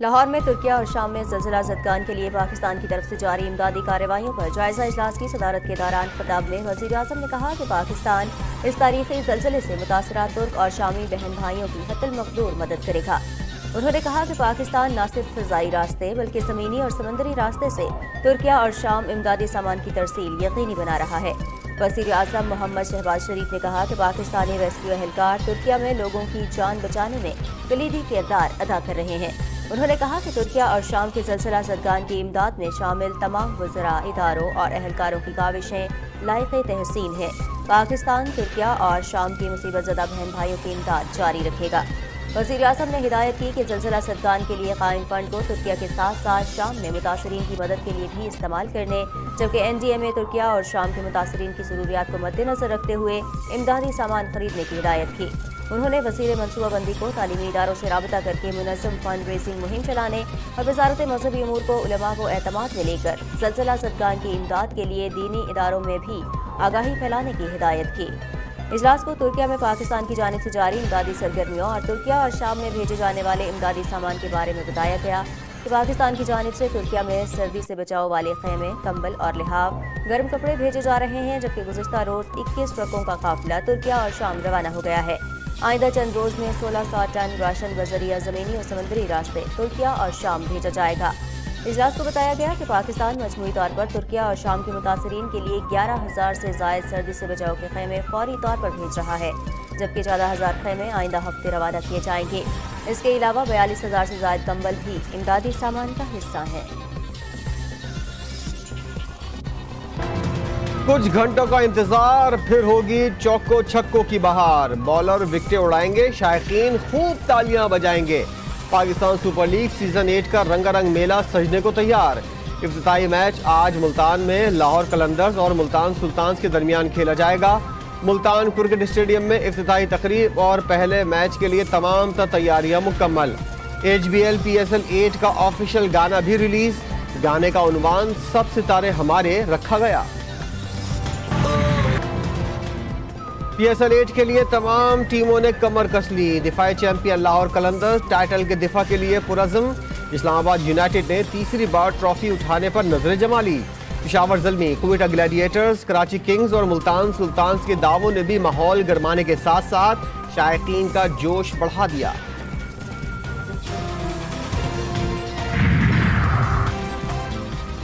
لاہور میں ترکیہ اور شام میں زلزلہ زدگان کے لیے پاکستان کی طرف سے جاری امدادی کارروائیوں پر جائزہ اجلاس کی صدارت کے دوران خطاب میں وزیر اعظم نے کہا کہ پاکستان اس تاریخی زلزلے سے متاثرہ ترک اور شامی بہن بھائیوں کی حتی المقدور مدد کرے گا۔ انہوں نے کہا کہ پاکستان نہ صرف فضائی راستے بلکہ زمینی اور سمندری راستے سے ترکیہ اور شام امدادی سامان کی ترسیل یقینی بنا رہا ہے۔ وزیر اعظم محمد شہباز شریف نے کہا کہ پاکستانی ریسکیو اہلکار ترکیہ میں لوگوں کی جان بچانے میں کلیدی کردار ادا کر رہے ہیں۔ انہوں نے کہا کہ ترکیہ اور شام کے زلزلہ زدگان کی امداد میں شامل تمام وزراء، اداروں اور اہلکاروں کی کاوشیں لائق تحسین ہیں۔ پاکستان ترکیہ اور شام کی مصیبت زدہ بہن بھائیوں کی امداد جاری رکھے گا۔ وزیر اعظم نے ہدایت کی کہ زلزلہ زدگان کے لیے قائم فنڈ کو ترکیہ کے ساتھ ساتھ شام میں متاثرین کی مدد کے لیے بھی استعمال کرنے، جبکہ NDMA ترکیہ اور شام کے متاثرین کی ضروریات کو مد نظر رکھتے ہوئے امدادی سامان خریدنے کی ہدایت کی۔ انہوں نے وزیر منصوبہ بندی کو تعلیمی اداروں سے رابطہ کر کے منظم فنڈ ریزنگ مہم چلانے اور وزارت مذہبی امور کو علماء کو اعتماد میں لے کر زلزلہ زدگان کی امداد کے لیے دینی اداروں میں بھی آگاہی پھیلانے کی ہدایت کی۔ اجلاس کو ترکیہ میں پاکستان کی جانب سے جاری امدادی سرگرمیوں اور ترکیہ اور شام میں بھیجے جانے والے امدادی سامان کے بارے میں بتایا گیا کہ پاکستان کی جانب سے ترکیہ میں سردی سے بچاؤ والے خیمے، کمبل اور لحاف، گرم کپڑے بھیجے جا رہے ہیں، جبکہ گزشتہ روز 21 ٹرکوں کا قافلہ ترکیہ اور شام روانہ ہو گیا ہے۔ آئندہ چند روز میں 1600 ٹن راشن بذریعہ زمینی اور سمندری راستے ترکیہ اور شام بھیجا جائے گا۔ اجلاس کو بتایا گیا کہ پاکستان مجموعی طور پر ترکیہ اور شام کے متاثرین کے لیے 11,000 سے زائد سردی سے بچاؤ کے خیمے فوری طور پر بھیج رہا ہے، جبکہ 14,000 خیمے آئندہ ہفتے روانہ کیے جائیں گے۔ اس کے علاوہ 42,000 سے زائد کمبل بھی امدادی سامان کا حصہ ہیں۔ کچھ گھنٹوں کا انتظار، پھر ہوگی چوکو چھکوں کی بہار، بالر وکٹیں اڑائیں گے، شائقین خوب تالیاں بجائیں گے۔ پاکستان سپر لیگ سیزن 8 کا رنگا رنگ میلہ سجنے کو تیار۔ افتتاحی میچ آج ملتان میں لاہور قلندرز اور ملتان سلطانز کے درمیان کھیلا جائے گا۔ ملتان کرکٹ اسٹیڈیم میں افتتاحی تقریب اور پہلے میچ کے لیے تمام تیاریاں مکمل۔ HBL PSL 8 کا آفیشیل گانا بھی ریلیز، گانے کا عنوان سب ستارے ہمارے رکھا گیا۔ PSL 8 کے لیے تمام ٹیموں نے کمر کس لی، دفاعی چیمپئن لاہور قلندرز ٹائٹل کے دفاع کے لیے پرعزم۔ اسلام آباد یونائیٹڈ نے تیسری بار ٹرافی اٹھانے پر نظر جما لی۔ پشاور زلمی، کوئٹہ گلیڈیٹرز، کراچی کنگز اور ملتان سلطانز کے داووں نے بھی ماحول گرمانے کے ساتھ ساتھ شائقین کا جوش بڑھا دیا۔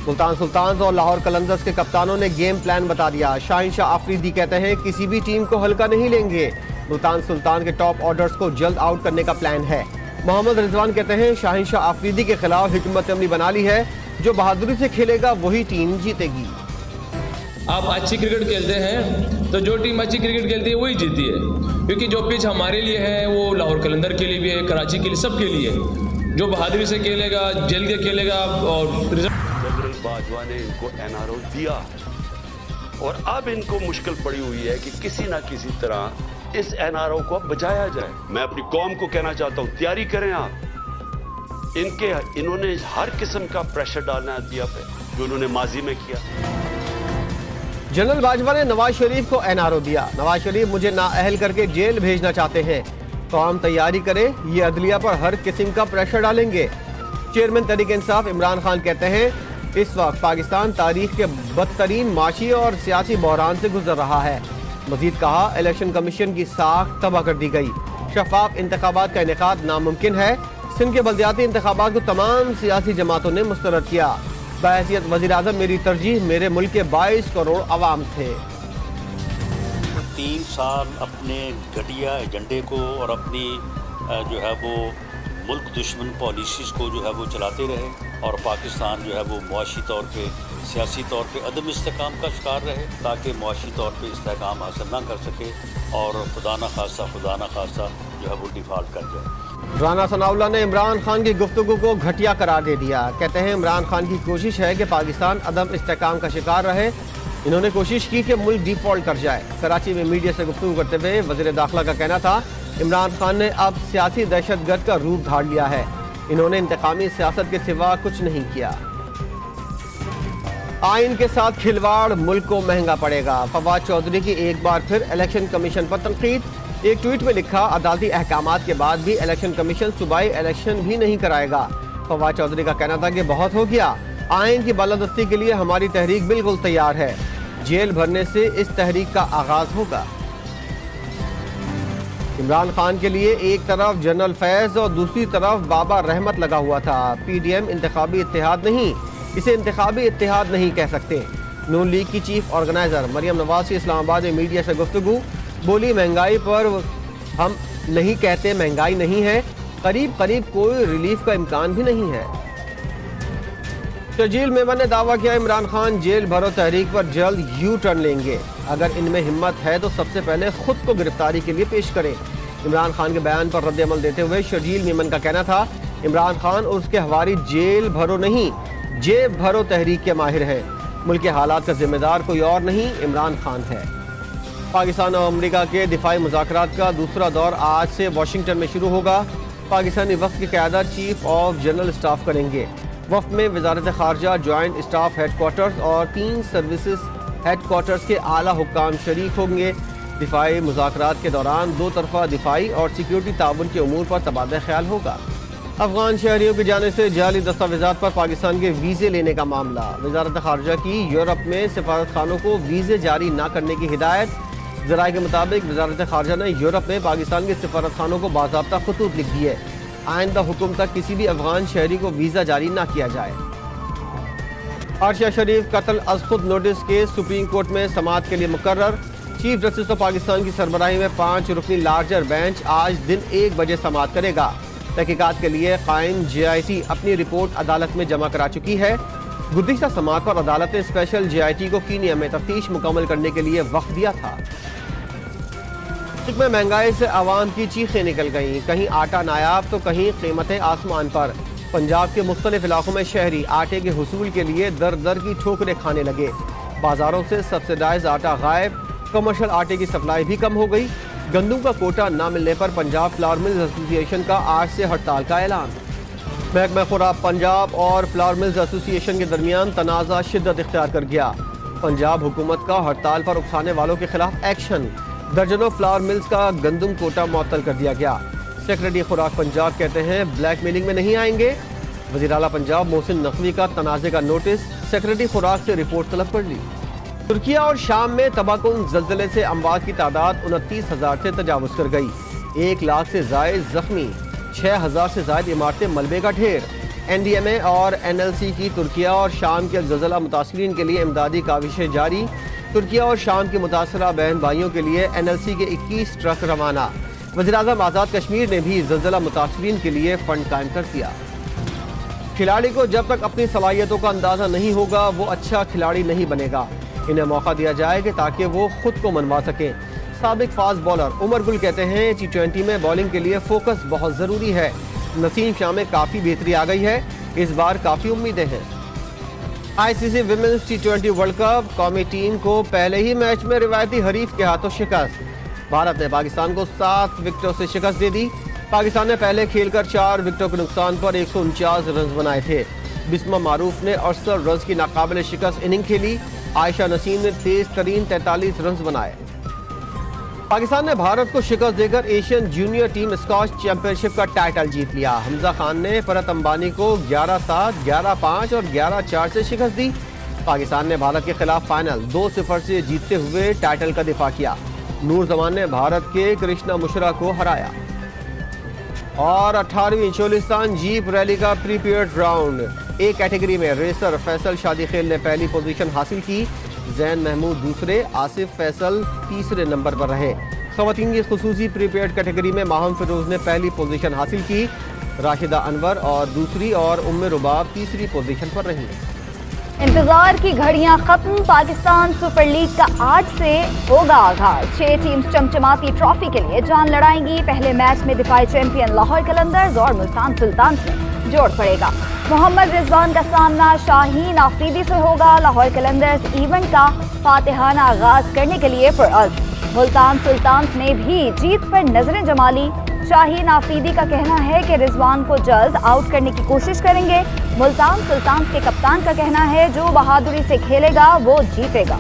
ملتان سلطانز اور لاہور قلندرز کے کپتانوں نے گیم پلان بتا دیا۔ شاہین شاہ آفریدی کہتے ہیں کسی بھی ٹیم کو ہلکا نہیں لیں گے، ملتان سلطان کے ٹاپ آرڈرز کو جلد آؤٹ کرنے کا پلان ہے۔ محمد رضوان کہتے ہیں شاہین شاہ آفریدی کے خلاف حکمت عملی بنا لی ہے، جو بہادری سے کھیلے گا وہی ٹیم جیتے گی۔ آپ اچھی کرکٹ کھیلتے ہیں تو جو ٹیم اچھی کرکٹ کھیلتی ہے وہی جیتی ہے، کیونکہ جو پچ ہمارے لیے ہے وہ لاہور قلندر کے لیے بھی ہے، کراچی کے لیے، سب کے لیے۔ جو بہادری سے کھیلے گا، جل کے کھیلے گا اور باجوہ نے ان کو NRO دیا اور اب ان کو مشکل پڑی ہوئی ہے کہ کسی نہ کسی طرح اس NRO کو بچایا جائے۔ میں اپنی قوم کو کہنا چاہتا ہوں تیاری کریں آپ، انہوں نے ہر قسم کا پریشر ڈالنا ہے عطیہ پہ جو انہوں نے ماضی میں کیا۔ جنرل باجوہ نے نواز شریف کو NRO دیا، نواز شریف مجھے نااہل کر کے جیل بھیجنا چاہتے ہیں، قوم تیاری کرے، یہ عدلیہ پر ہر قسم کا پریشر ڈالیں گے۔ چیئرمین تحریک انصاف عمران خان کہتے ہیں اس وقت پاکستان تاریخ کے بدترین معاشی اور سیاسی بحران سے گزر رہا ہے۔ مزید کہا الیکشن کمیشن کی ساخت تباہ کر دی گئی، شفاف انتخابات کا انعقاد ناممکن ہے۔ سندھ کے بلدیاتی انتخابات کو تمام سیاسی جماعتوں نے مسترد کیا۔ بحیثیت وزیر اعظم میری ترجیح میرے ملک کے 22 کروڑ عوام تھے۔ 3 سال اپنے گھٹیا ایجنڈے کو اور اپنی جو ہے وہ ملک دشمن پالیسیز کو جو ہے وہ چلاتے رہے اور پاکستان جو ہے وہ معاشی طور پہ، سیاسی طور پہ عدم استحکام کا شکار رہے، تاکہ معاشی طور پہ استحکام حاصل نہ کر سکے اور خدا نہ خواستہ جو ہے وہ ڈیفالٹ کر جائے۔ رانا ثناء اللہ نے عمران خان کی گفتگو کو گھٹیا قرار دے دیا، کہتے ہیں عمران خان کی کوشش ہے کہ پاکستان عدم استحکام کا شکار رہے، انہوں نے کوشش کی کہ ملک ڈیفالٹ کر جائے۔ کراچی میں میڈیا سے گفتگو کرتے ہوئے وزیر داخلہ کا کہنا تھا عمران خان نے اب سیاسی دہشت گرد کا روپ دھار لیا ہے، انہوں نے انتقامی سیاست کے سوا کچھ نہیں کیا۔ آئین کے ساتھ کھلواڑ ملک کو مہنگا پڑے گا، فواد چودھری کی ایک بار پھر الیکشن کمیشن پر تنقید۔ ایک ٹویٹ میں لکھا عدالتی احکامات کے بعد بھی الیکشن کمیشن صوبائی الیکشن بھی نہیں کرائے گا، फवाद चौधरी का कहना था कि बहुत हो गया, आइन की बालादस्ती के लिए हमारी तहरीक बिल्कुल तैयार है, जेल भरने से इस तहरीक का आगाज होगा। इमरान खान के लिए एक तरफ जनरल फैज और दूसरी तरफ बाबा रहमत लगा हुआ था। पीडीएम इंतखाबी इत्तेहाद नहीं, इसे इंतखाबी इत्तेहाद नहीं कह सकते। नून लीग की चीफ ऑर्गेनाइजर मरियम नवाज की इस्लामाबाद में मीडिया से गुफ्तगू, बोली महंगाई पर हम नहीं कहते महंगाई नहीं है, करीब करीब कोई रिलीफ का इम्कान भी नहीं है। शजील मेमन ने दावा किया इमरान खान जेल भरो तहरीक पर जल्द यू टर्न लेंगे, अगर इनमें हिम्मत है तो सबसे पहले खुद को गिरफ्तारी के लिए पेश करें। इमरान खान के बयान पर रद्द अमल देते हुए शजील मेमन का कहना था इमरान खान और उसके हवारी जेल भरो नहीं जेब भरो तहरीक के माहिर हैं, मुल्क के हालात का जिम्मेदार कोई और नहीं इमरान खान है। पाकिस्तान और अमरीका के दिफाई मुज़ाकरात का दूसरा दौर आज से वाशिंगटन में शुरू होगा। पाकिस्तानी वफ़द की क़यादत चीफ ऑफ जनरल स्टाफ करेंगे। वफ़द में वज़ारत ख़ारजा, जॉइंट स्टाफ हेड क्वार्टर्स और 3 सर्विसेज हेड क्वार्टर्स के आला हुक्काम शरीक होंगे। दिफाई मुज़ाकरात के दौरान दो तरफ़ा दिफाई और सिक्योरिटी ताउन के उमूर पर तबादला ख्याल होगा। अफगान शहरियों की जानिब से जाली दस्तावेज़ात पर पाकिस्तान के वीज़े लेने का मामला, वज़ारत ख़ारजा की यूरोप में सफारत खानों को वीज़े जारी न करने की हिदायत। ज़राए के मुताबिक वज़ारत ख़ारजा ने यूरोप में पाकिस्तान के सफारत खानों को बाज़ाब्ता ख़ुतूत लिख दिए, आइंदा हुक्म तक किसी भी अफगान शहरी को वीज़ा जारी न किया जाए। आरशा शरीफ कत्ल अज़ खुद नोटिस केस सुप्रीम कोर्ट में समाअत के लिए मुकर्रर। चीफ जस्टिस ऑफ पाकिस्तान की सरबराही में 5 रुकनी लार्जर बेंच आज दिन 1 बजे समाअत करेगा। तहकीकात के लिए कायम JIT अपनी रिपोर्ट अदालत में जमा करा चुकी है। गुज़िश्ता समाअत पर अदालत ने स्पेशल JIT को कीनिया में तफ्तीश मुकम्मल करने के लिए वक्त दिया था। में महंगाई से आवाम की चीखें निकल गईं, कहीं आटा नायाब तो कहीं कीमतें आसमान पर। पंजाब के मुख्तलिफ इलाकों में शहरी आटे के हुसूल के लिए दर दर की ठोकरें खाने लगे। बाजारों से सब्सिडाइज आटा गायब, कमर्शियल आटे की सप्लाई भी कम हो गई। गंदम का कोटा न मिलने पर पंजाब फ्लावर मिल्स एसोसिएशन का आज से हड़ताल का ऐलान। महकमा खुराक पंजाब और फ्लावर मिल्स एसोसिएशन के दरमियान तनाज़ा शिद्दत इख्तियार कर गया। पंजाब हुकूमत का हड़ताल पर उकसाने वालों के खिलाफ एक्शन, दर्जनों फ्लावर मिल्स का गंदम कोटा मुअत्तल कर दिया गया। सेक्रेटरी खुराक पंजाब कहते हैं ब्लैक मेलिंग में नहीं आएंगे। वज़ीर आला पंजाब मोहसिन नकवी का तनाज़े का नोटिस, सेक्रेटरी खुराक से रिपोर्ट तलब कर ली। तुर्किया और शाम में तबाहकुन ज़ल्ज़ले से अमवात की तादाद 29,000 से तजावुज़ कर गई। 1 लाख से ज़ायद ज़ख्मी, 6,000 से ज़ायद इमारतें मलबे का ढेर। NDMA और NLC की तुर्किया और शाम के ज़ल्ज़ला मुतासिरीन के लिए इमदादी काविशें जारी। तुर्किया और शाम के मुतासरा बहन भाइयों के लिए NLC के 21 ट्रक रवाना। वज़ीर-ए-आज़म आज़ाद कश्मीर ने भी ज़ल्ज़ला मुतासिरीन के लिए फ़ंड कायम कर दिया। खिलाड़ी को जब तक अपनी सलाहियतों का अंदाज़ा नहीं होगा वो अच्छा खिलाड़ी नहीं बनेगा। इन्हें मौका दिया जाएगा ताकि वो खुद को मनवा सकें। साबिक फास्ट बॉलर उमर गुल कहते हैं T20 में बॉलिंग के लिए फोकस बहुत ज़रूरी है। नसीम शाह में काफ़ी बेहतरी आ गई है, इस बार काफ़ी उम्मीदें हैं। ICC women's T20 world cup कौमी टीम को पहले ही मैच में रिवायती हरीफ के हाथों शिकस्त। भारत ने पाकिस्तान को 7 विकेटों से शिकस्त दे दी। पाकिस्तान ने पहले खेलकर 4 विकेटों के नुकसान पर 149 रन बनाए थे। बिस्मा मारूफ ने 68 रन की नाकाबिल शिकस्त इनिंग खेली। आयशा नसीम ने तेज तरीन 43 रन बनाए। पाकिस्तान ने भारत को शिकस्त देकर Asian junior team squash championship का टाइटल जीत लिया। हमजा खान ने फरहत अंबानी को 11-7, 11-5 और 11-4 से शिकस्त दी। पाकिस्तान ने भारत के खिलाफ फाइनल 2-0 से जीतते हुए टाइटल का दिफा किया। नूर जमान ने भारत के कृष्णा मुशरा को हराया। और 18वीं चोलिस्तान जीप रैली का प्रीपेड राउंड, ए कैटेगरी में रेसर फैसल शादीखेल ने पहली पोजीशन हासिल की। जैन महमूद दूसरे, आसिफ फैसल तीसरे नंबर पर रहे। ख़वातीन की खुसूसी प्रीपेड कैटेगरी में माहम फिरोज ने पहली पोजीशन हासिल की। राशिदा अनवर और दूसरी और उम्मे रुबाब तीसरी पोजीशन पर रही। इंतजार की घड़ियां खत्म, पाकिस्तान सुपर लीग का आज से होगा आगाज। 6 टीम्स चमचमाती ट्रॉफी के लिए जान लड़ाएंगी। पहले मैच में दिफाई चैंपियन लाहौर कलंदर्स और मुल्तान सुल्तान्स में जोड़ पड़ेगा। मोहम्मद रिजवान का सामना शाहीन आफरीदी से होगा। लाहौर कलंदर्स इवेंट का फातिहाना आगाज करने के लिए पुरअज़्म। मुल्तान सुल्तान्स ने भी जीत पर नजरें जमा ली। शाहीन आफरीदी का कहना है कि रिजवान को जल्द आउट करने की कोशिश करेंगे। मुल्तान सुल्तान्स के कप्तान का कहना है जो बहादुरी से खेलेगा वो जीतेगा।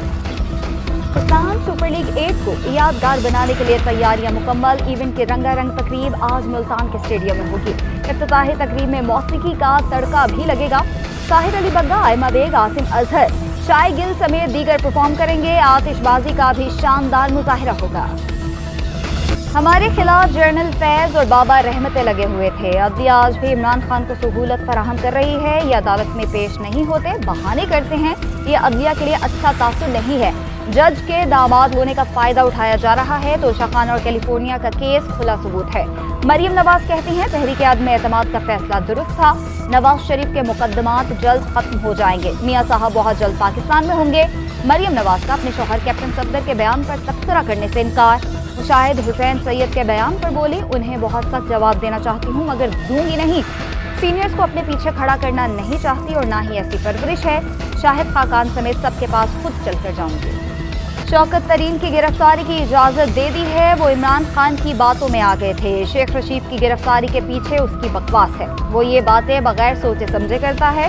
पाकिस्तान सुपर लीग 8 को यादगार बनाने के लिए तैयारियां मुकम्मल। इवेंट की रंगारंग तकरीब आज मुल्तान के स्टेडियम में होगी। इफ्तिताही तकरीब में मौसीकी का तड़का भी लगेगा। साहिर अली बग्गा, आयमा बेग, आसिम अजहर, शाय गिल समेत दीगर परफॉर्म करेंगे। आतिशबाजी का भी शानदार मुजाहिरा होगा। हमारे खिलाफ जर्नल फैज और बाबा रहमतें लगे हुए थे। अदलिया आज भी इमरान खान को सहूलत फराहम कर रही है। ये अदालत में पेश नहीं होते, बहाने करते हैं। ये अदलिया के लिए अच्छा तासुर नहीं है। जज के दामाद होने का फायदा उठाया जा रहा है। तोशा खान और कैलिफोर्निया का केस खुला सबूत है। मरियम नवाज कहती हैं तहरीक आदम एतमाद का फैसला दुरुस्त था। नवाज शरीफ के मुकदमात जल्द खत्म हो जाएंगे। मियां साहब बहुत जल्द पाकिस्तान में होंगे। मरियम नवाज का अपने शौहर कैप्टन सफदर के बयान पर तबसरा करने से इनकार। मुशाहिद हुसैन सैयद के बयान पर बोली, उन्हें बहुत सख्त जवाब देना चाहती हूँ मगर दूंगी नहीं। सीनियर्स को अपने पीछे खड़ा करना नहीं चाहती और ना ही ऐसी परवरिश है। शाहिद खाकान समेत सबके पास खुद चलकर जाऊंगी। शौकत तरीन की गिरफ्तारी की इजाजत दे दी है। वो इमरान खान की बातों में आ गए थे। शेख रशीद की गिरफ्तारी के पीछे उसकी बकवास है। वो ये बातें बगैर सोचे समझे करता है।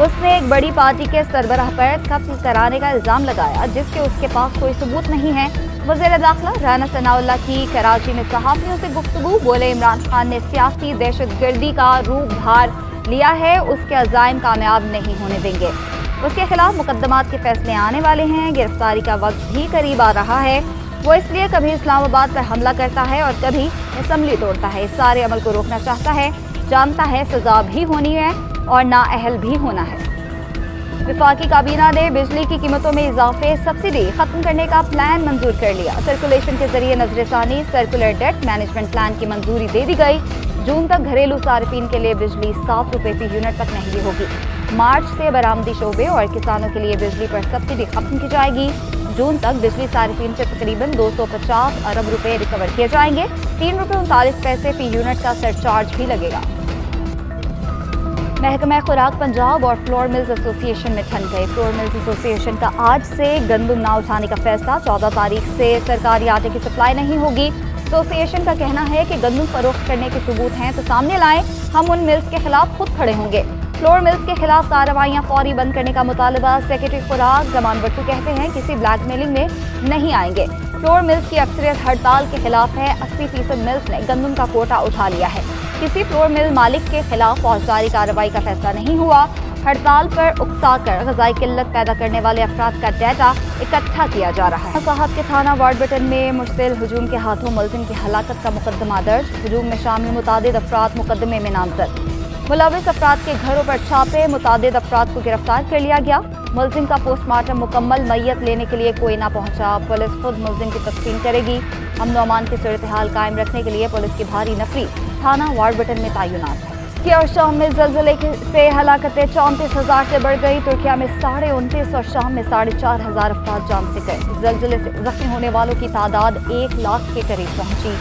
उसने एक बड़ी पार्टी के सरबराह पर कत्ल कराने का इल्जाम लगाया जिसके उसके पास कोई सबूत नहीं है। वज़ीर दाखिला राना सनाउल्लाह की कराची में सहाफ़ियों से गुफ्तगू, बोले इमरान खान ने सियासी दहशतगर्दी का रूप धार लिया है। उसके अज़ाइम कामयाब नहीं होने देंगे। उसके खिलाफ मुकदमात के फैसले आने वाले हैं। गिरफ्तारी का वक्त भी करीब आ रहा है। वो इसलिए कभी इस्लामाबाद पर हमला करता है और कभी असम्बली तोड़ता है। इस सारे अमल को रोकना चाहता है। जानता है सजा भी होनी है और नाअहल भी होना है। वफाकी काबीना ने बिजली की कीमतों में इजाफे सब्सिडी खत्म करने का प्लान मंजूर कर लिया। सर्कुलेशन के जरिए नजरसानी सर्कुलर डेट मैनेजमेंट प्लान की मंजूरी दे दी गई। जून तक घरेलू सार्फिन के लिए बिजली 7 रुपये फी यूनिट तक महंगी होगी। मार्च से बरामदी शोबे और किसानों के लिए बिजली पर सब्सिडी खत्म की जाएगी। जून तक बिजली सार्फिन से तकरीबन 250 अरब रुपए रिकवर किए जाएंगे। 3 रुपये 39 पैसे फी यूनिट का सरचार्ज भी लगेगा। महकमा खुराक पंजाब और फ्लोर मिल्स एसोसिएशन में ठन गए। फ्लोर मिल्स एसोसिएशन का आज से गंदम ना उठाने का फैसला। 14 तारीख से सरकारी आटे की सप्लाई नहीं होगी। एसोसिएशन का कहना है कि गंदम फरोख्त करने के सबूत हैं तो सामने लाएं, हम उन मिल्स के खिलाफ खुद खड़े होंगे। फ्लोर मिल्स के खिलाफ कार्रवाइयां फौरी बंद करने का मुतालबा। सेक्रेटरी खुराक जमान बट्टू कहते हैं किसी ब्लैकमेलिंग में नहीं आएंगे। फ्लोर मिल्स की अक्सरियत हड़ताल के खिलाफ है। 80% मिल्स ने गंदम का कोटा उठा लिया है। किसी फ्लोर मिल मालिक के खिलाफ फौजदारी कार्रवाई का फैसला नहीं हुआ। हड़ताल पर उकसाकर ग़िज़ाई किल्लत पैदा करने वाले अफराद का डाटा इकट्ठा किया जा रहा है। साहब के थाना वार्ड बटन में मुश्तिल हुजूम के हाथों मुलजिम की हलाकत का मुकदमा दर्ज। हुजूम में शामिल मुतादिद अफराद मुकदमे में नामजद। मुलविस अफराद के घरों पर छापे, मुतादिद अफराद को गिरफ्तार कर लिया गया। मुलजिम का पोस्टमार्टम मुकम्मल, मैयत लेने के लिए कोई ना पहुंचा। पुलिस खुद मुलजिम की तस्कीन करेगी। अमन व अमान की सूरत हाल कायम रखने के लिए पुलिस की भारी नफरी थाना वार्ड बटन में तैनात है। तुर्की और शाम में जल्जले से हलाकतें 34,000 से बढ़ गई। तुर्किया में 29.5 और शाम में 4,500 अफराद जान से गए। जल्जले से जख्मी होने वालों की तादाद 1 लाख के करीब पहुंची।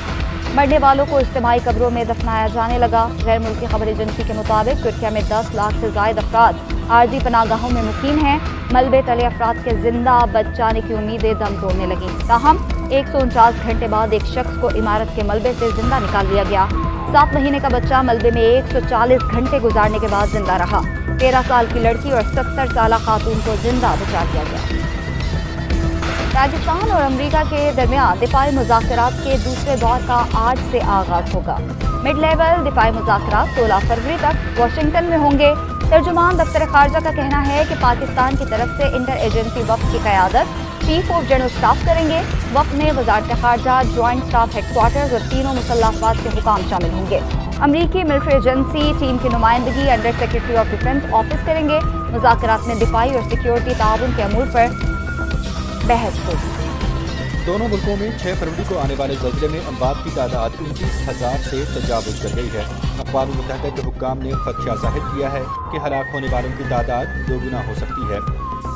मरने वालों को इज्तिमाई कब्रों में दफनाया जाने लगा। गैर मुल्की खबर एजेंसी के मुताबिक तुर्किया में 10 लाख से जायद अफराद आरजी पनागाहों में मुकीम हैं। मलबे तले अफराद के जिंदा बच जाने की उम्मीदें दम तोड़ने लगी। ताहम 149 घंटे बाद एक शख्स को इमारत के मलबे से जिंदा निकाल लिया गया। 7 महीने का बच्चा मलबे में 140 घंटे गुजारने के बाद जिंदा रहा। 13 साल की लड़की और 70 साल खातून को जिंदा बचा लिया गया। पाकिस्तान और अमेरिका के दरमियान दिफाई मुज़ाकरात के दूसरे दौर का आज से आगाज होगा। मिड लेवल दिफाई मुज़ाकरात 16 फरवरी तक वाशिंगटन में होंगे। तर्जुमान दफ्तर खारजा का कहना है कि पाकिस्तान की तरफ से इंटर एजेंसी वफ़द की क़यादत चीफ ऑफ जनरल स्टाफ करेंगे। वफ़द में वज़ारत खारजा, जॉइंट स्टाफ हेडक्वार्टर्स और तीनों मुसल्लह अफ़वाज के हुकाम शामिल होंगे। अमरीकी मिलिट्री एजेंसी टीम की नुमाइंदगी under secretary of defence office करेंगे। मुज़ाकरात में दिफाई और सिक्योरिटी ताउन के अमूर पर बहस होगी। दोनों मुल्कों में 6 फरवरी को आने वाले ज़ल्ज़ले में अमवात की तादाद 29,000 से तजावुज़ कर गई है। अक़वाम मुत्तहिदा के हुक्काम ने खदशा ज़ाहिर किया है कि हलाक होने वालों की तादाद 2 गुना हो सकती है।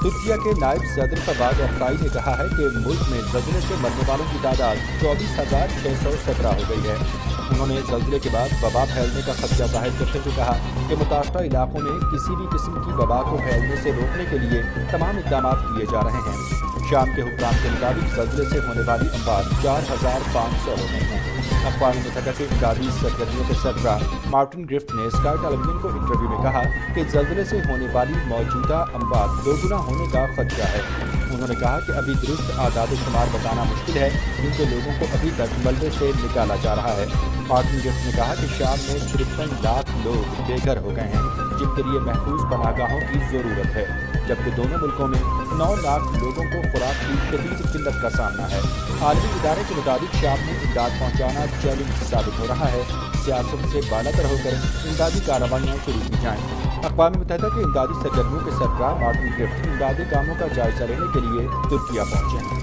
तुर्किया के नायब सदर फवाद अरसाई ने कहा है कि मुल्क में ज़ल्ज़ले से मरने वालों की तादाद 24,617 हो गई है। उन्होंने ज़ल्ज़ले के बाद वबा फैलने का खदशा ज़ाहिर करते हुए कहा कि मुतासरा इलाकों में किसी भी किस्म की वबा को फैलने से रोकने के लिए तमाम इक़दाम किए जा रहे हैं। शाम के हुक्काम के मुताबिक ज़ल्ज़ले से होने वाली अमवात 4,500 हो गई हैं। अक़वाम मुत्तहिदा के इमदादी सरगर्मियों के सरबराह मार्टिन ग्रिफ्ट ने स्काई टेलीविजन को इंटरव्यू में कहा कि ज़ल्ज़ले से होने वाली मौजूदा अमवात 2 गुना होने का खदशा है। उन्होंने कहा कि अभी दुरुस्त आदाद शुमार बताना मुश्किल है क्योंकि लोगों को अभी तक मलबे से निकाला जा रहा है। मार्टिन गिफ्ट ने कहा कि शाम में 53 लाख लोग बेघर हो गए हैं जिनके लिए महफूज पनाहगाहों की ज़रूरत है, जबकि दोनों मुल्कों में 9 लाख लोगों को खुराक की शदीद किल्लत का सामना है। आलमी इदारे के मुताबिक शाम में इमदाद पहुँचाना चैलेंज साबित हो रहा है। सियासत से बालातर होकर इमदादी कार्रवाइयाँ शुरू की जाएँ। अक़वाम मुत्तहिदा के इमदादी सरगर्मियों के सरबराह मार्टिन गिफ्ट इमदादी कामों का जायजा लेने के लिए तुर्किया पहुँचे हैं।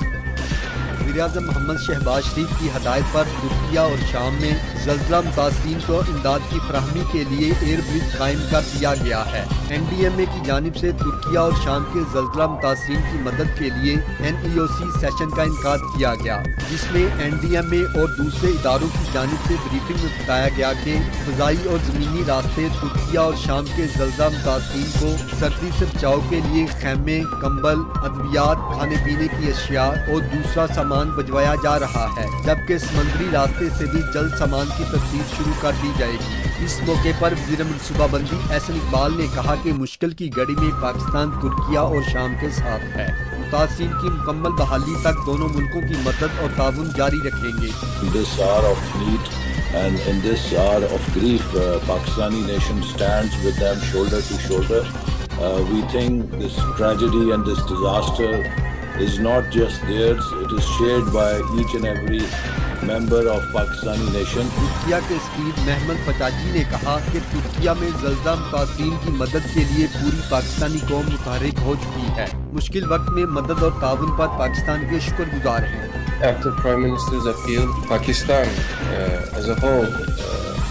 वज़ीर-ए-आज़म मोहम्मद शहबाज शरीफ की हदायत पर तुर्किया और शाम में ज़ल्ज़ला मुतासिरीन को इमदाद की फराहमी के लिए एयर ब्रिज कायम कर दिया गया है। NDMA की जानिब से तुर्किया और शाम के ज़ल्ज़ला मुतासिरीन की मदद के लिए NEOC सेशन का इनकाद किया गया, जिसमें NDMA और दूसरे इदारों की जानिब से ब्रीफिंग में बताया गया कि फ़ज़ाई और ज़मीनी रास्ते तुर्किया और शाम के ज़ल्ज़ला मुतासिरीन को सर्दी से बचाव के लिए खैमे, कंबल, अद्वियात, खाने पीने की अशिया और दूसरा सामान भिजवाया जा रहा है, जबकि समुद्री रास्ते से भी जल्द सामान की तस्दीर शुरू कर दी जाएगी। इस मौके पर वज़ीर मनसूबाबंदी एहसन इकबाल ने कहा कि मुश्किल की घड़ी में पाकिस्तान तुर्किया और शाम के साथ है। मुतासिरीन की मुकम्मल बहाली तक दोनों मुल्कों की मदद और ताउन जारी रखेंगे। This hour of need and in this hour of grief, Pakistani nation stands with them shoulder to shoulder. We think this tragedy and this disaster is not just theirs, it is shared by each and every member of Pakistani nation. Türkiye के सफीर महमद फताजी ने कहा कि तुर्किया में ज़ल्ज़ला मुतासिरीन की मदद के लिए पूरी पाकिस्तानी कौम मुतहरिक हो चुकी है। मुश्किल वक्त में मदद और ताउन पर पाकिस्तान के शुक्रगुजार हैं। After Prime Minister's appeal, Pakistan as a whole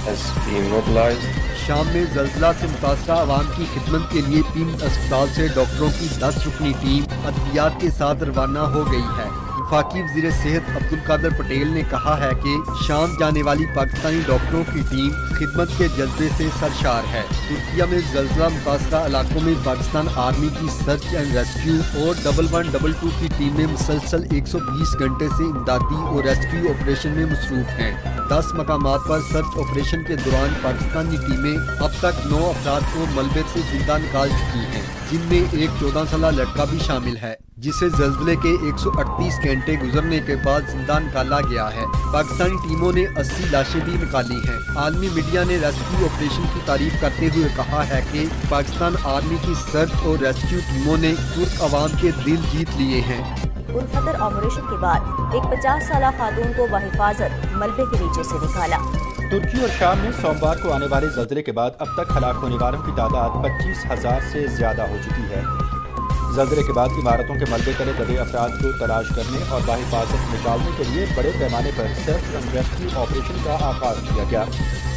has been mobilized. शाम में ज़ल्ज़ला से मुतासरा आवाम की खिदमत के लिए पीम अस्पताल से डॉक्टरों की 10 रुकनी टीम अद्वियात के साथ रवाना हो गई है। वफाकी वज़ीर सेहत अब्दुल कादर पटेल ने कहा है कि शाम जाने वाली पाकिस्तानी डॉक्टरों की टीम खिदमत के जज्बे से सरशार है। तुर्किया में ज़ल्ज़ला मुतासरा इलाकों में पाकिस्तान आर्मी की सर्च एंड रेस्क्यू और 1122 की टीमें मुसलसल 120 घंटे से इमदादी और रेस्क्यू ऑपरेशन में मसरूफ हैं। 10 मकामात पर सर्च ऑपरेशन के दौरान पाकिस्तानी टीमें अब तक 9 अफराद को मलबे से जिंदा निकाल चुकी हैं, जिनमें एक 14 साल लड़का भी शामिल है, जिसे ज़ल्ज़ले के 138 घंटे गुजरने के बाद जिंदा निकाला गया है। पाकिस्तानी टीमों ने 80 लाशें भी निकाली हैं। आलमी मीडिया ने रेस्क्यू ऑपरेशन की तारीफ करते हुए कहा है कि पाकिस्तान आर्मी की सर्च और रेस्क्यू टीमों ने तुर्क अवाम के दिल जीत लिए हैं। उल-फतर ऑपरेशन के बाद एक 50 साल खातून को बहिफाजत मलबे के नीचे से निकाला। तुर्की और शाम में सोमवार को आने वाले ज़ल्ज़ले के बाद अब तक हलाक होने वालों की तादाद 25,000 से ज़्यादा हो चुकी है। ज़ल्ज़ले के बाद इमारतों के मलबे तले दबे अफराद को तलाश करने और बाहिफाजत निकालने के लिए बड़े पैमाने पर सर्च एंड रेस्क्यू ऑपरेशन का आगाज़ किया गया।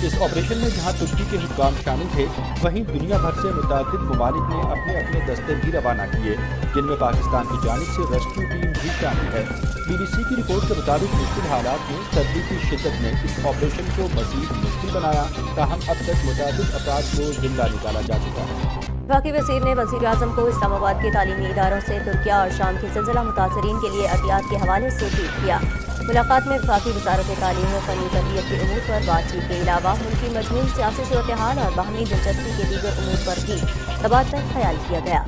इस ऑपरेशन में जहां तुर्की के हुक्काम शामिल थे, वहीं दुनिया भर से मुतादिद ममालिक ने अपने अपने दस्ते भी रवाना किए, जिनमें पाकिस्तान की जानिब से रेस्क्यू टीम भी शामिल है। BBC की रिपोर्ट के मुताबिक मुश्किल हालात में सर्दी की शिद्दत ने इस ऑपरेशन को मज़ीद मुश्किल बनाया, ताहम अब तक मुतादिद अफराद को जिंदा निकाला जा चुका है। वफाकी वज़ीर ने वज़ीर-ए-आज़म को इस्लामाबाद के तालीमी इदारों से तुर्किया और शाम के ज़ल्ज़ला मुतासरीन के लिए अहतियात के हवाले से ट्वीट किया। मुलाकात में वफाकी वज़ारत तालीम और फ़नी तरबियत के उमूर पर बातचीत के अलावा मुल्क की मजमूई सियासी सूरत हाल और बाहमी दिलचस्पी के दीगर उमूर पर भी तबादला ख्याल किया गया।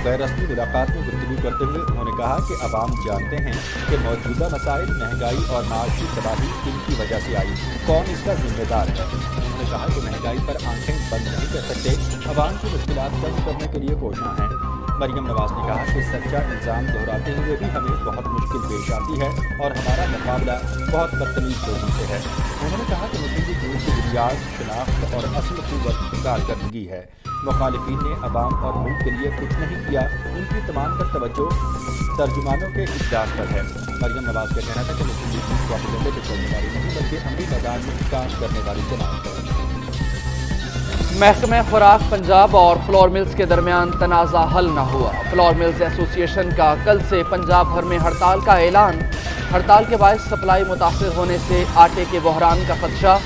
गैर रस्मी मुलाकात में गुफ्तगू करते हुए उन्होंने कहा कि अवाम जानते हैं कि मौजूदा मसाइल, महंगाई और माशी तबाही किनकी वजह से आई, कौन इसका जिम्मेदार है। उन्होंने कहा कि महंगाई पर आंखें बंद नहीं कर सकते, अवाम की मुश्किलात कम करने के लिए कोशिश हैं। मरियम नवाज ने कहा कि सच्चा इल्ज़ाम दोहराते हुए भी हमें बहुत मुश्किल पेश आती है और हमारा मुकाबला बहुत बदतमीज लोगों से है। उन्होंने कहा कि मुस्लिम लीग की बुनियाद शनाख्त और असल क़ुव्वत कारकर्दगी है। मुखालिफिन ने अवाम और मुल्क के लिए कुछ नहीं किया, उनकी तमाम तर तवज्जो तर्जुमानों के इजलास पर है। मरियम नवाज का कहना था कि मुस्लिम लीग प्रोपेगेंडे पर चलने वाली नहीं बल्कि अमली मैदान में काम करने वाली जमात है। महकमे खुराक पंजाब और फ्लोर मिल्स के दरमियान तनाज़ा हल न हुआ। फ्लोर मिल्स एसोसिएशन का कल से पंजाब भर में हड़ताल का ऐलान। हड़ताल के बायस सप्लाई मुतासिर होने से आटे के बहरान का खदशा।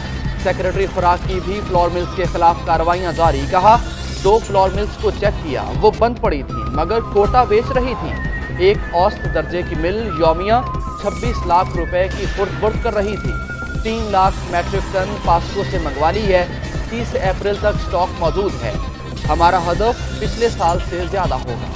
सेक्रेटरी खुराक की भी फ्लोर मिल्स के खिलाफ कार्रवाइयाँ जारी। कहा 2 फ्लोर मिल्स को चेक किया, वो बंद पड़ी थी मगर कोटा बेच रही थी। एक औसत दर्जे की मिल यौमिया 26 लाख रुपए की फुर्द कर रही थी। 3 लाख मैट्रिक टन पास्को से मंगवा ली है। 30 अप्रैल तक स्टॉक मौजूद है। हमारा हदफ पिछले साल से ज़्यादा होगा।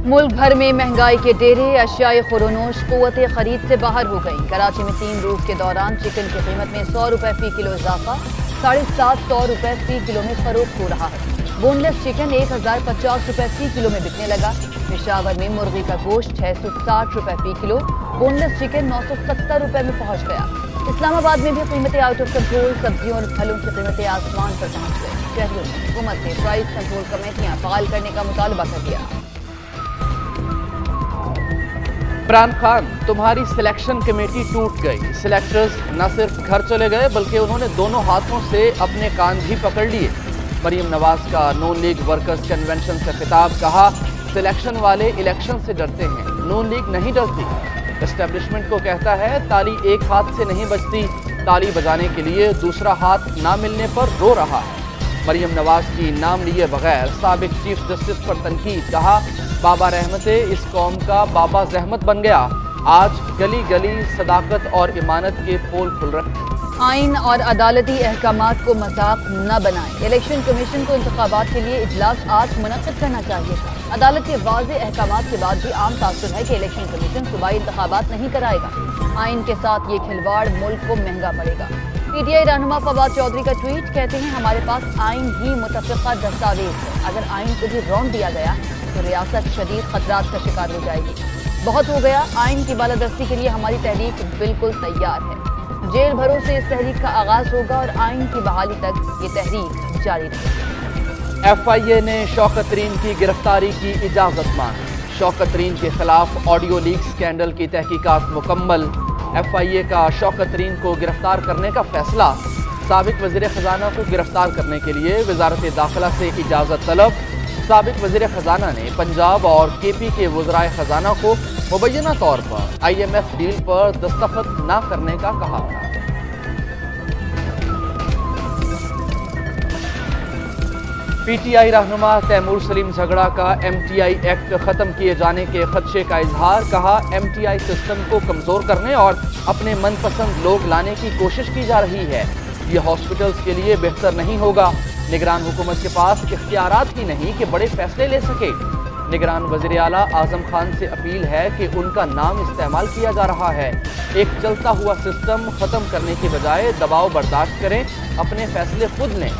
मुल्क भर में महंगाई के डेरे, अशियाए खुरोनोश कुव्वत खरीद से बाहर हो गई। कराची में 3 रोज के दौरान चिकन की कीमत में 100 रुपए फी किलो इजाफा, 750 रुपए फी किलो में फरोख्त हो रहा है। बोनलेस चिकन 1050 रुपए फी किलो में बिकने लगा। पेशावर में मुर्गी का गोश्त 660 रुपए फी किलो, बोनलेस चिकन 970 रुपए में पहुंच गया। इस्लामाबाद में भी कीमतें आउट ऑफ कंट्रोल, सब्जियों और फलों की कीमतें आसमान पर पहुंच गई। शहरों में हुकूमत ने प्राइस कंट्रोल कमेटियां बहाल करने का मुतालबा कर दिया। इमरान खान, तुम्हारी सिलेक्शन कमेटी टूट गई। सिलेक्टर्स न सिर्फ घर चले गए बल्कि उन्होंने दोनों हाथों से अपने कान भी पकड़ लिए। मरीम नवाज का नून लीग वर्कर्स कन्वेंशन से खिताब, कहा सिलेक्शन वाले इलेक्शन से डरते हैं, नून लीग नहीं डरती। एस्टेब्लिशमेंट को कहता है ताली एक हाथ से नहीं बजती, ताली बजाने के लिए दूसरा हाथ ना मिलने पर रो रहा है। मरीम नवाज की नाम लिए बगैर साबिक चीफ जस्टिस पर तनकीद, कहा बाबा रहमते इस कौम का बाबा जहमत बन गया। आज गली गली सदाकत और इमानत के पोल खुल रहे। आइन और अदालती अहकामात को मजाक न बनाएं। इलेक्शन कमीशन को इंतखाबात के लिए इजलास आज मुनक्किद करना चाहिए था। अदालत के वाज़ेह अहकामात के बाद भी आम तासुर है कि इलेक्शन कमीशन सूबाई इंतखाबात नहीं कराएगा। आइन के साथ ये खिलवाड़ मुल्क को महंगा पड़ेगा। PTI रहनुमा फवाद चौधरी का ट्वीट, कहते हैं हमारे पास आइन ही मुतफ़िक़ा दस्तावेज है। अगर आइन को भी रौंद दिया गया तो रियासत शदीद खतरात का शिकार हो जाएगी। बहुत हो गया, आइन की बालादस्ती के लिए हमारी तहरीक बिल्कुल तैयार है। जेल भरों से इस तहरीक का आगाज होगा और आइन की बहाली तक ये तहरीक जारी रहेगी। FIA ने शौकत तरीन की गिरफ्तारी की इजाजत मांगी। शौकत तरीन के खिलाफ ऑडियो लीक स्कैंडल की तहकीकात मुकम्मल। FIA का शौकत तरीन को गिरफ्तार करने का फैसला। साबिक वज़ीर ख़जाना को गिरफ्तार करने के लिए वज़ारत दाखिला से इजाज़त तलब। साबिक वज़ीर ख़जाना ने पंजाब और KP के वज़राए ख़जाना को मुबैना तौर पर IMF डील पर दस्तखत न करने का कहा। PTI रहनुमा तैमूर सलीम झगड़ा का MTI एक्ट खत्म किए जाने के खदशे का इजहार, कहा MTI सिस्टम को कमजोर करने और अपने मनपसंद लोग लाने की कोशिश की जा रही है। ये हॉस्पिटल्स के लिए बेहतर नहीं होगा। निगरान हुकूमत के पास इख्तियारात ही नहीं कि बड़े फैसले ले सके। निगरान वज़ीर आला आज़म खान से अपील है कि उनका नाम इस्तेमाल किया जा रहा है। एक चलता हुआ सिस्टम खत्म करने के बजाय दबाव बर्दाश्त करें, अपने फैसले खुद लें।